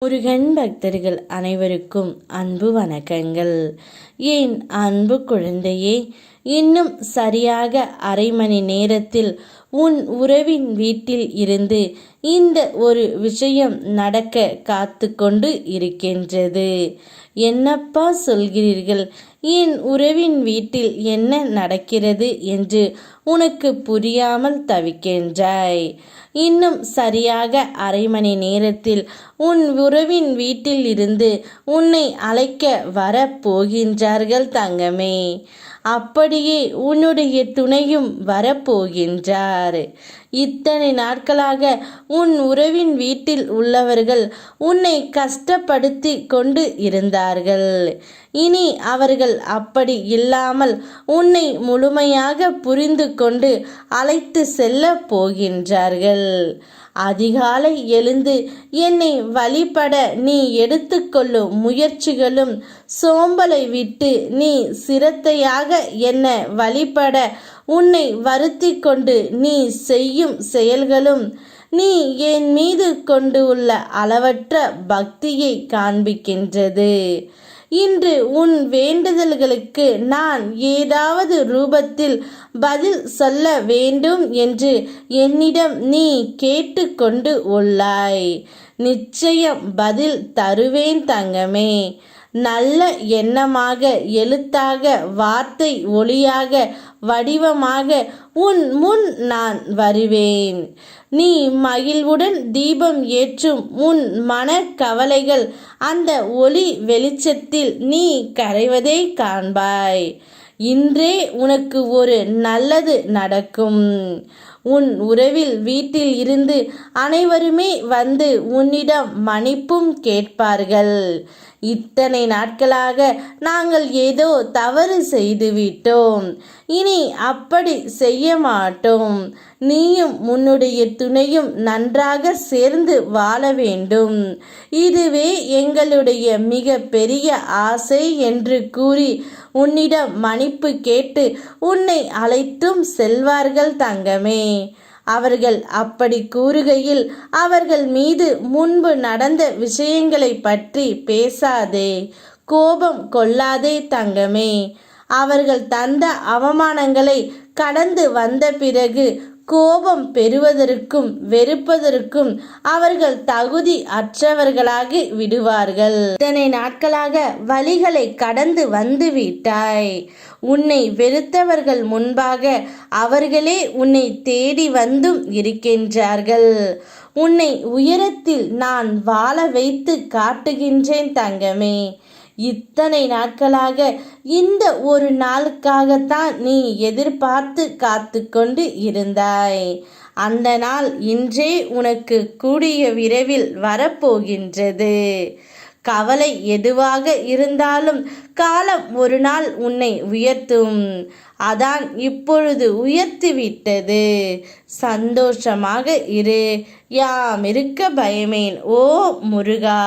முருகன் பக்தர்கள் அனைவருக்கும் அன்பு வணக்கங்கள். ஏன் அன்பு குழந்தையே, இன்னும் சரியாக அரை மணி நேரத்தில் உன் உறவின் வீட்டில் இருந்து இந்த ஒரு விஷயம் நடக்க காத்து கொண்டு இருக்கின்றது. என்னப்பா சொல்கிறீர்கள்? என் உறவின் வீட்டில் என்ன நடக்கிறது என்று உனக்கு புரியாமல் தவிக்கின்றாய். இன்னும் சரியாக அரை மணி நேரத்தில் உன் உறவின் வீட்டில் இருந்து உன்னை அழைக்க வரப்போகின்றார்கள் தங்கமே. அப்படியே உன்னுடைய துணையும் வரப்போகின்றார். இத்தனை நாட்களாக உன் உறவின் வீட்டில் உள்ளவர்கள் உன்னை கஷ்டப்படுத்தி கொண்டு இருந்தார்கள். இனி அவர்கள் அப்படி இல்லாமல் உன்னை முழுமையாக புரிந்து கொண்டு அழைத்து செல்ல போகின்றார்கள். அதிகாலை எழுந்து என்னை வழிபட நீ எடுத்துக்கொள்ளும் முயற்சிகளும் சோம்பலை விட்டு நீ சிரத்தையாக என்னை வழிபட உன்னை வருத்தி கொண்டு நீ செய்யும் செயல்களும் நீ என் மீது கொண்டு உள்ள அளவற்ற பக்தியை காண்பிக்கின்றது. இன்று உன் வேண்டுதல்களுக்கு நான் ஏதாவது ரூபத்தில் பதில் சொல்ல வேண்டும் என்று என்னிடம் நீ கேட்டுக்கொண்டு உள்ளாய். நிச்சயம் பதில் தருவேன் தங்கமே. நல்ல எண்ணமாக, எழுத்தாக, வார்த்தை ஒளியாக, வடிவமாக உன் முன் நான் வருவேன். நீ மகிழ்வுடன் தீபம் ஏற்றும் உன் மன கவலைகள் அந்த ஒளி வெளிச்சத்தில் நீ கரைவதை காண்பாய். இன்றே உனக்கு ஒரு நல்லது நடக்கும். உன் உறவில் வீட்டில் இருந்து அனைவருமே வந்து உன்னிடம் மன்னிப்பும் கேட்பார்கள். இத்தனை நாட்களாக நாங்கள் ஏதோ தவறு செய்துவிட்டோம், இனி அப்படி செய்ய மாட்டோம். நீயும் உன்னுடைய துணையும் நன்றாக சேர்ந்து வாழ வேண்டும், இதுவே எங்களுடைய மிக பெரிய ஆசை என்று கூறி உன்னிடம் மன்னிப்பு கேட்டு உன்னை அழைத்தும் செல்வார்கள் தங்கமே. அவர்கள் அப்படி கூறுகையில் அவர்கள் மீது முன்பு நடந்த விஷயங்களை பற்றி பேசாதே, கோபம் கொள்ளாதே தங்கமே. அவர்கள் தந்த அவமானங்களை கடந்து வந்த பிறகு கோபம் பெறுவதற்கும் வெறுப்பதற்கும் அவர்கள் தகுதி அற்றவர்களாகி விடுவார்கள். இத்தனை நாட்களாக வழிகளை கடந்து வந்து விட்டாய். உன்னை வெறுத்தவர்கள் முன்பாக அவர்களே உன்னை தேடி வந்தும் இருக்கின்றார்கள். உன்னை உயரத்தில் நான் வாழ வைத்து காட்டுகின்றேன் தங்கமே. இத்தனை நாட்களாக இந்த ஒரு நாளுக்காகத்தான் நீ எதிர்பார்த்து காத்து கொண்டு இருந்தாய். அந்த நாள் இன்றே உனக்கு கூடிய விரைவில் வரப்போகின்றது. கவலை எதுவாக இருந்தாலும் காலம் ஒரு நாள் உன்னை உயர்த்தும். அதான் இப்பொழுது உயர்த்திவிட்டது. சந்தோஷமாக இரு. யாம் இருக்க பயமேன். ஓ முருகா.